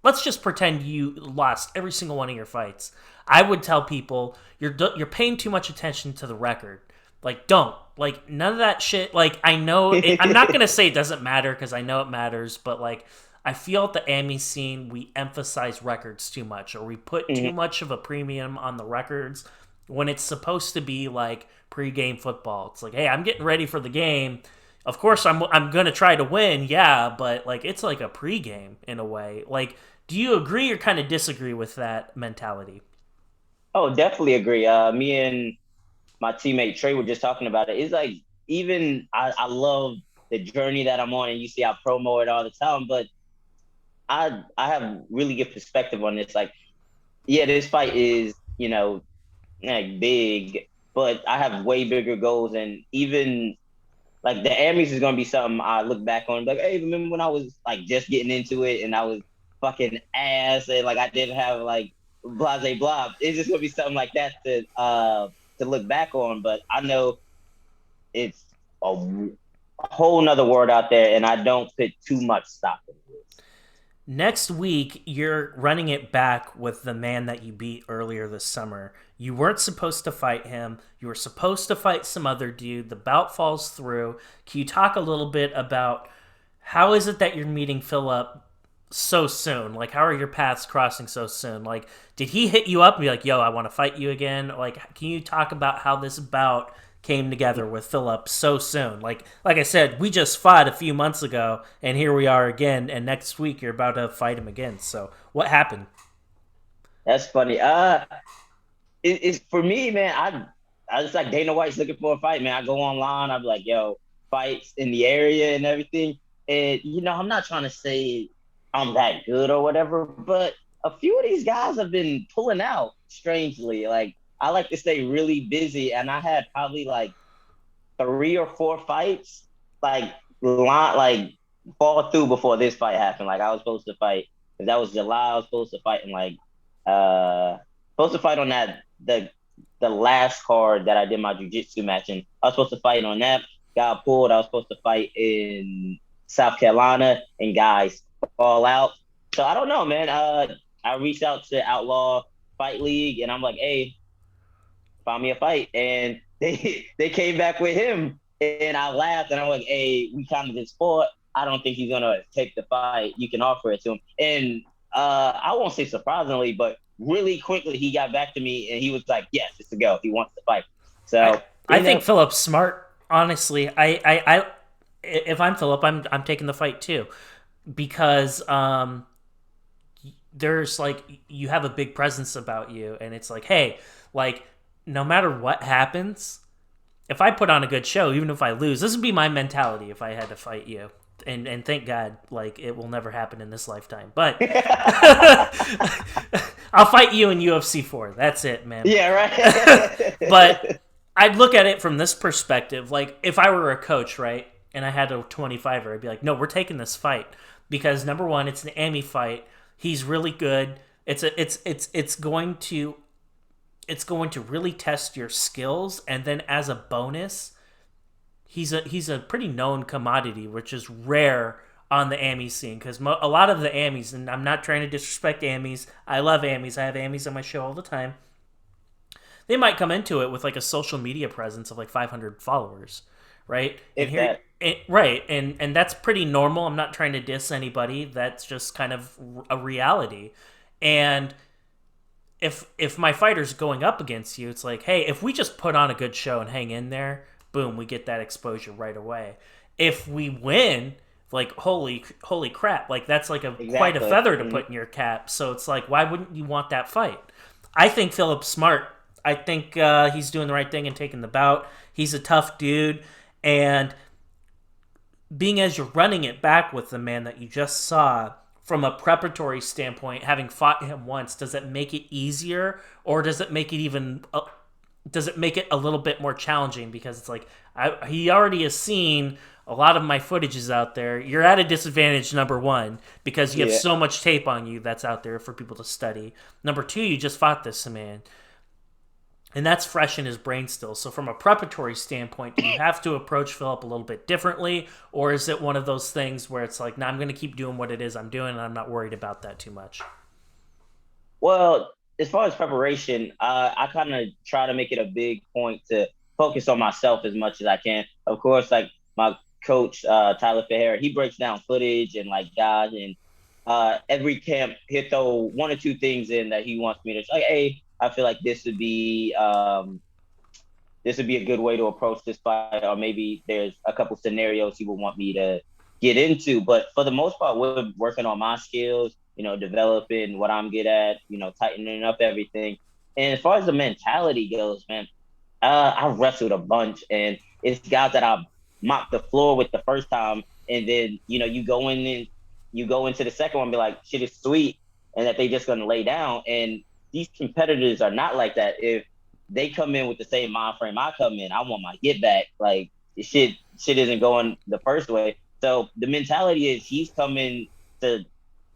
let's just pretend you lost every single one of your fights. I would tell people, you're paying too much attention to the record. Like, don't. Like, none of that shit. Like, I know, I'm not going to say it doesn't matter, because I know it matters, but, like, I feel at the AMI scene we emphasize records too much, or we put too Mhm. much of a premium on the records when it's supposed to be like pregame football. It's like, hey, I'm getting ready for the game. Of course, I'm gonna try to win, yeah, but like it's like a pregame in a way. Like, do you agree or kind of disagree with that mentality? Oh, definitely agree. Me and my teammate Trey were just talking about it. It's like even I love the journey that I'm on, and you see I promo it all the time. But I have really good perspective on this. Like, yeah, this fight is like big, but I have way bigger goals, and even like the Amis is gonna be something I look back on, like, hey, remember when I was like just getting into it and I was fucking ass and like I didn't have like blase blah. It's just gonna be something like that to look back on. But I know it's a whole nother world out there, and I don't put too much stock in this. Next week, you're running it back with the man that you beat earlier this summer. You weren't supposed to fight him. You were supposed to fight some other dude. The bout falls through. Can you talk a little bit about how is it that you're meeting Philip so soon? Like, how are your paths crossing so soon? Like, did he hit you up and be like, yo, I want to fight you again? Like, can you talk about how this bout came together with Philip so soon? Like I said, we just fought a few months ago, and here we are again. And next week you're about to fight him again. So what happened? That's funny. It's for me, man. I just like Dana White's looking for a fight, man. I go online. I'm like, yo, fights in the area and everything. And I'm not trying to say I'm that good or whatever, but a few of these guys have been pulling out strangely. Like I like to stay really busy, and I had probably like 3 or 4 fights, like like fall through before this fight happened. Like I was supposed to fight, if that was July. I was supposed to fight in like supposed to fight on the last card that I did my jujitsu match in. I was supposed to fight on that. Got pulled. I was supposed to fight in South Carolina, and guys fall out. So I don't know, man. I reached out to Outlaw Fight League, and I'm like, hey, find me a fight, and they came back with him, and I laughed, and I'm like, hey, we kind of did sport. I don't think he's gonna take the fight. You can offer it to him, and I won't say surprisingly, but really quickly he got back to me, and he was like, yes, it's a go. He wants to fight. I So I think Philip's smart. Honestly, I if I'm Philip, I'm taking the fight too, because there's like you have a big presence about you, and it's like, hey, like no matter what happens, if I put on a good show, even if I lose, this would be my mentality if I had to fight you. And thank God, like it will never happen in this lifetime. But I'll fight you in UFC 4. That's it, man. yeah, right. But I'd look at it from this perspective. Like if I were a coach, right, and I had a 25er, I'd be like, no, we're taking this fight because number one, it's an Amy fight. He's really good. It's going to really test your skills, and then as a bonus, he's a pretty known commodity, which is rare on the Amy scene because a lot of the Amis, and I'm not trying to disrespect Amis, I love Amis, I have Amis on my show all the time. They might come into it with like a social media presence of like 500 followers, right? And if here, that. right, and that's pretty normal. I'm not trying to diss anybody. That's just kind of a reality, and if my fighter's going up against you, it's like, hey, if we just put on a good show and hang in there, boom, we get that exposure right away. If we win, like holy crap, like that's like quite a Exactly. feather to Mhm. put in your cap. So it's like, why wouldn't you want that fight? I think Philip's smart. I think he's doing the right thing and taking the bout. He's a tough dude, and being as you're running it back with the man that you just saw from a preparatory standpoint, having fought him once, does it make it easier, or does it make it a little bit more challenging because it's like he already has seen a lot of my footage is out there. You're at a disadvantage, number one, because you have Yeah. so much tape on you that's out there for people to study. Number two, you just fought this man, and that's fresh in his brain still. So from a preparatory standpoint, do you have to approach Philip a little bit differently, or is it one of those things where it's like, nah, I'm going to keep doing what it is I'm doing, and I'm not worried about that too much? Well, as far as preparation, I kind of try to make it a big point to focus on myself as much as I can. Of course, like my coach Tyler Fair, he breaks down footage and like guys, and every camp he'll throw one or two things in that he wants me to like. Hey, I feel like this would be a good way to approach this fight, or maybe there's a couple scenarios he would want me to get into. But for the most part, we're working on my skills, developing what I'm good at, tightening up everything. And as far as the mentality goes, man, I wrestled a bunch, and it's guys that I mopped the floor with the first time, and then you go into the second one, and be like, shit is sweet, and that they just gonna lay down. And these competitors are not like that. If they come in with the same mind frame I come in, I want my get back. Like shit isn't going the first way. So the mentality is he's coming to.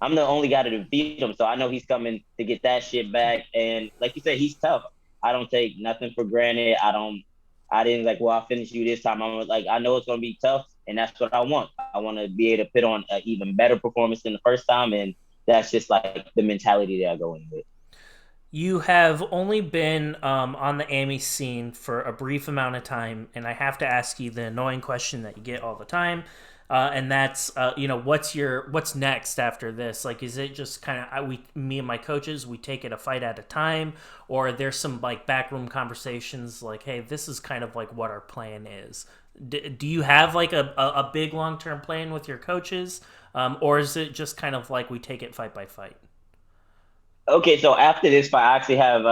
I'm the only guy to defeat him, so I know he's coming to get that shit back. And like you said, he's tough. I don't take nothing for granted. I didn't like, well, I'll finish you this time. I'm like, I know it's gonna be tough, and that's what I want. I want to be able to put on an even better performance than the first time, and that's just like the mentality that I go in with. You have only been on the AMI scene for a brief amount of time, and I have to ask you the annoying question that you get all the time, and that's what's next after this? Like, is it just kind of me and my coaches, we take it a fight at a time, or there's some like backroom conversations like, hey, this is kind of like what our plan is. Do you have like a big long term plan with your coaches, or is it just kind of like we take it fight by fight? Okay, so after this fight, I actually have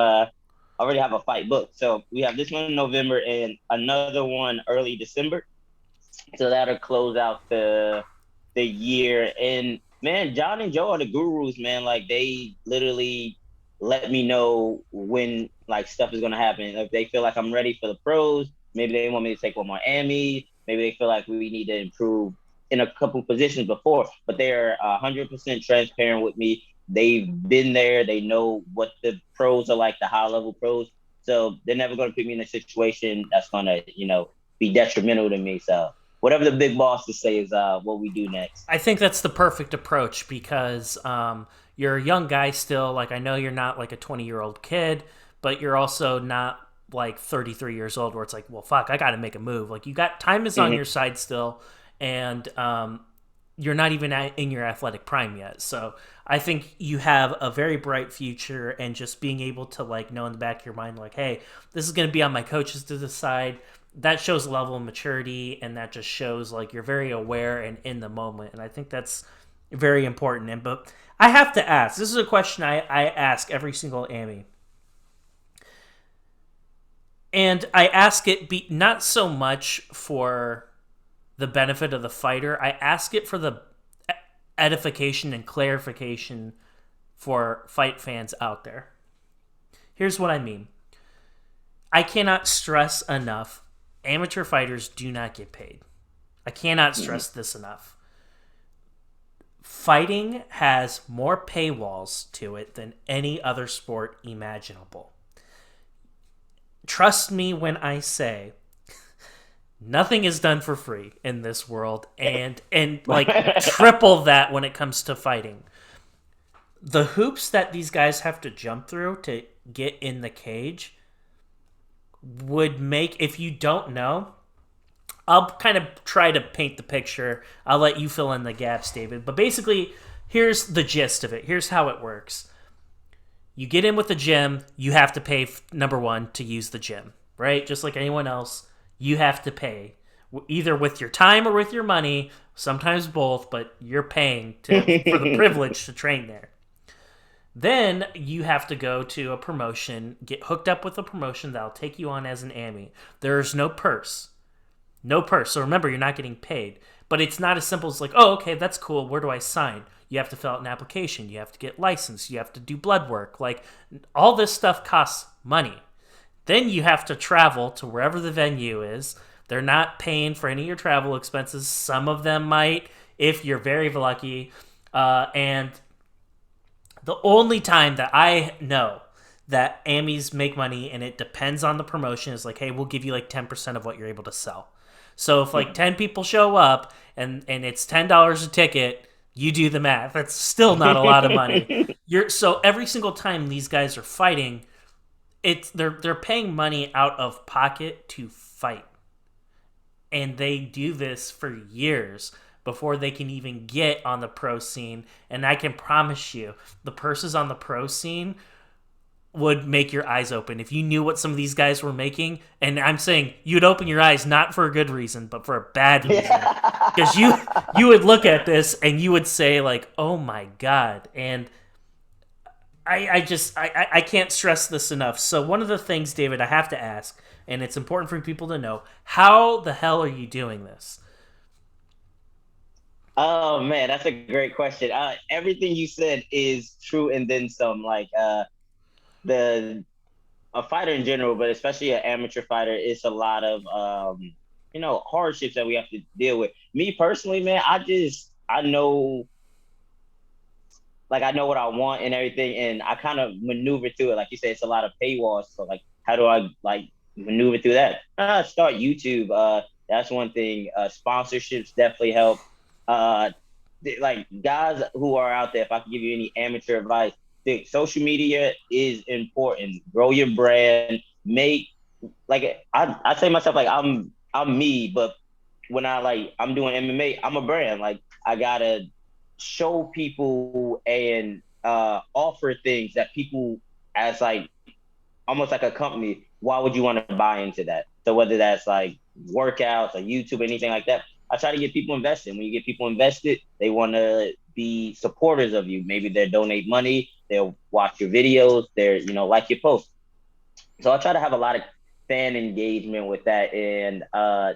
already have a fight booked. So we have this one in November and another one early December. So that'll close out the year. And man, John and Joe are the gurus, man. Like they literally let me know when like stuff is gonna happen. If they feel like I'm ready for the pros, maybe they want me to take one more Emmy. Maybe they feel like we need to improve in a couple positions before. But they're 100% transparent with me. They've been there. They know what the pros are like, the high level pros. So they're never going to put me in a situation that's going to, be detrimental to me. So whatever the big bosses say is what we do next. I think that's the perfect approach because you're a young guy still. Like, I know you're not like a 20-year-old kid, but you're also not like 33 years old where it's like, well, fuck, I got to make a move. Like, you got time is on your side still, and you're not even in your athletic prime yet. So I think you have a very bright future, and just being able to like know in the back of your mind, like, hey, this is going to be on my coaches to decide. That shows a level of maturity, and that just shows like you're very aware and in the moment. And I think that's very important. And but I have to ask, this is a question I ask every single AMI. And I ask it not so much for the benefit of the fighter. I ask it for the edification and clarification for fight fans out there. Here's what I mean. I cannot stress enough, amateur fighters do not get paid. I cannot stress this enough. Fighting has more paywalls to it than any other sport imaginable. Trust me when I say nothing is done for free in this world, and like triple that when it comes to fighting. The hoops that these guys have to jump through to get in the cage would make, if you don't know, I'll kind of try to paint the picture. I'll let you fill in the gaps, David. But basically, here's the gist of it. Here's how it works. You get in with the gym, you have to pay, number one, to use the gym, right? Just like anyone else, you have to pay. Either with your time or with your money, sometimes both, but you're paying for the privilege to train there. Then you have to go to a promotion, get hooked up with a promotion that'll take you on as an AMI. There's no purse. No purse. So remember, you're not getting paid. But it's not as simple as like, oh, okay, that's cool. Where do I sign? You have to fill out an application. You have to get licensed. You have to do blood work. Like, all this stuff costs money. Then you have to travel to wherever the venue is. They're not paying for any of your travel expenses. Some of them might, if you're very lucky. And the only time that I know that AMIs make money, and it depends on the promotion, is like, hey, we'll give you like 10% of what you're able to sell. So if like 10 people show up and it's $10 a ticket, you do the math. That's still not a lot of money. So every single time these guys are fighting, they're paying money out of pocket to fight. And they do this for years. before they can even get on the pro scene. And I can promise you, the purses on the pro scene would make your eyes open if you knew what some of these guys were making. And I'm saying you'd open your eyes not for a good reason, but for a bad reason. Because you would look at this and you would say like, "Oh my god!" And I can't stress this enough. So one of the things, David, I have to ask, and it's important for people to know, how the hell are you doing this? Oh man, that's a great question. Everything you said is true and then some. Like the a fighter in general, but especially an amateur fighter, it's a lot of hardships that we have to deal with. Me personally, man, I know I know what I want and everything, and I kind of maneuver through it. Like you said, it's a lot of paywalls. So like, how do I like maneuver through that? Start YouTube. That's one thing. Sponsorships definitely help. Uh, like guys who are out there, if I can give you any amateur advice, social media is important. Grow your brand. Make like I say myself like I'm me, but when I'm doing MMA, I'm a brand. Like I gotta show people and offer things that people as like almost like a company. Why would you want to buy into that? So whether that's like workouts or YouTube, anything like that, I try to get people invested. When you get people invested, they want to be supporters of you. Maybe they'll donate money, they'll watch your videos, they're like your posts. So I try to have a lot of fan engagement with that, and I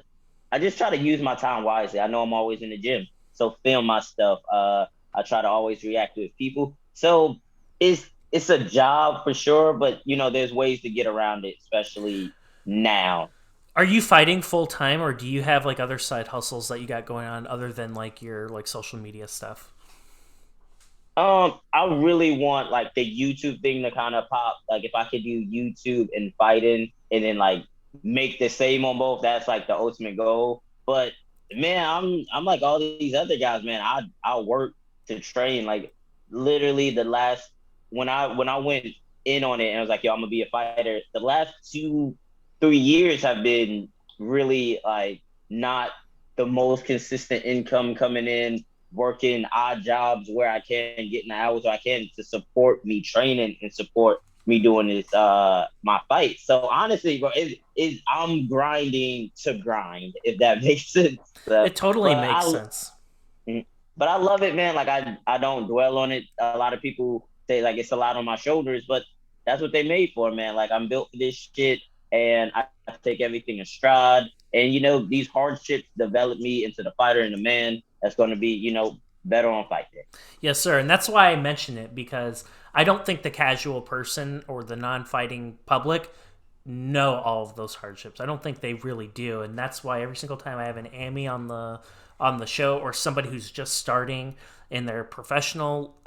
just try to use my time wisely. I know I'm always in the gym, so film my stuff. I try to always react with people. So it's a job for sure, but there's ways to get around it, especially now. Are you fighting full time, or do you have like other side hustles that you got going on other than like your like social media stuff? I really want like the YouTube thing to kind of pop. Like if I could do YouTube and fighting, and then like make the same on both, that's like the ultimate goal. But man, I'm like all these other guys, man. I work to train. Like literally the last when I went in on it and I was like, yo, I'm gonna be a fighter. The last 2 3 years have been really like not the most consistent income coming in, working odd jobs where I can, getting the hours where I can to support me training and support me doing this my fight. So honestly, bro, I'm grinding to grind, if that makes sense. It totally But makes sense. but I love it, man. Like I don't dwell on it. A lot of people say like it's a lot on my shoulders, but that's what they made for, man. Like I'm built for this shit, and I take everything in stride. And these hardships develop me into the fighter and the man that's going to be better on fight day. Yes, sir. And that's why I mention it, because I don't think the casual person or the non-fighting public know all of those hardships. I don't think they really do, and that's why every single time I have an Amy on the show, or somebody who's just starting in their professional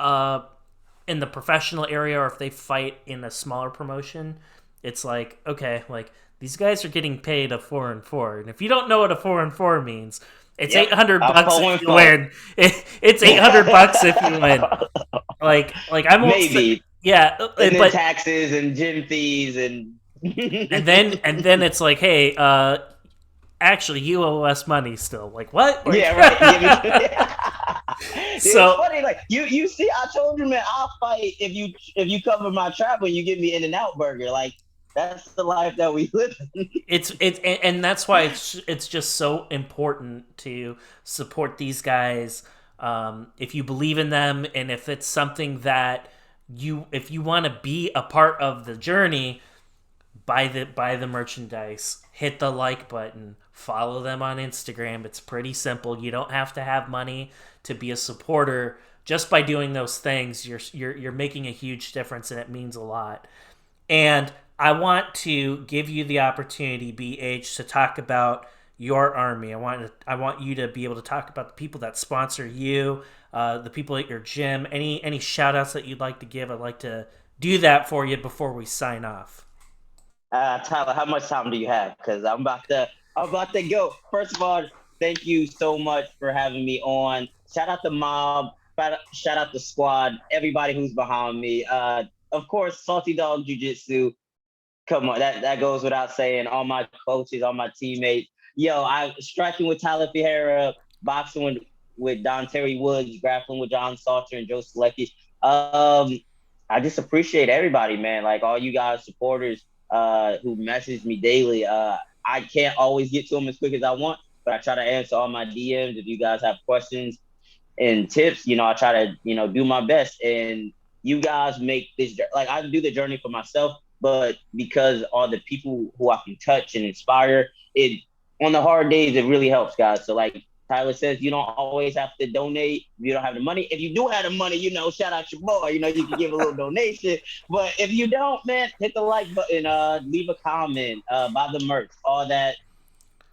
in the professional area, or if they fight in a smaller promotion, it's like, okay, like these guys are getting paid a 4-4, and if you don't know what a 4-4 means, it's Yep, 800 bucks if you win. It's 800 bucks if you win. Like I'm almost, maybe, yeah, and then but taxes and gym fees and and then it's like, hey, actually, you owe us money still. Like what? Like, yeah, right. Dude, it's so funny, like you see, I told you, man, I'll fight if you cover my trap when you give me In-N-Out burger. Like that's the life that we live in. it's and that's why it's just so important to support these guys. If you believe in them, and if it's something that if you want to be a part of the journey, buy the merchandise, hit the like button, follow them on Instagram. It's pretty simple. You don't have to have money to be a supporter. Just by doing those things, you're making a huge difference, and it means a lot. And I want to give you the opportunity, BH, to talk about your army. I want you to be able to talk about the people that sponsor you, the people at your gym. Any shout outs that you'd like to give? I'd like to do that for you before we sign off. Tyler, how much time do you have? Because I'm about to go. First of all, thank you so much for having me on. Shout out the mob. Shout out the squad. Everybody who's behind me. Of course, Salty Dog Jiu Jitsu. Come on, that goes without saying. All my coaches, all my teammates. Yo, I striking with Tyler Fierra, boxing with with Don Terry Woods, grappling with John Salter and Joe Selecki. Um, I just appreciate everybody, man. Like all you guys supporters who message me daily. I can't always get to them as quick as I want, but I try to answer all my DMs. If you guys have questions and tips, I try to, do my best. And you guys make this, like, I do the journey for myself, but because all the people who I can touch and inspire, it, on the hard days, it really helps, guys. So, like Tyler says, you don't always have to donate. If you don't have the money. If you do have the money, shout out your boy. You can give a little donation. But if you don't, man, hit the like button, leave a comment, buy the merch, all that.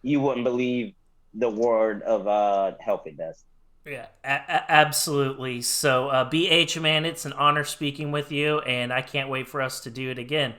You wouldn't believe the word of help it does. Yeah, absolutely. So, BH, man, it's an honor speaking with you, and I can't wait for us to do it again.